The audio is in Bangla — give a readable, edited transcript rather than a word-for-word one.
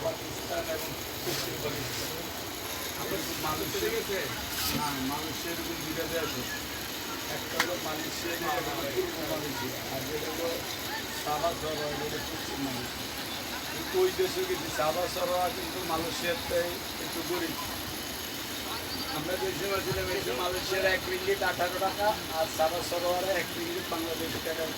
পাকিস্তান এবং পশ্চিম পাকিস্তান মালয়েশিয়া গেছে। হ্যাঁ, মালয়েশিয়ার দুইটা দেশ আছে, একটা হলো মালয়েশিয়া, যেটা হলো পূর্ব মালয়েশিয়া, আর যেটা হলো সাবা সরোয়া, যেটা পশ্চিম মালয়েশিয়া। কিন্তু ওই দেশে কিন্তু সাবা সরোয়া কিন্তু মালয়েশিয়ারটাই একটু গরিব। আমরা যে সময় ছিলাম এই সময় মালয়েশিয়ার 1 রিঙ্গিট 18 টাকা, আর সাবা সরোয়ারে 1 রিঙ্গিট বাংলাদেশি টাকার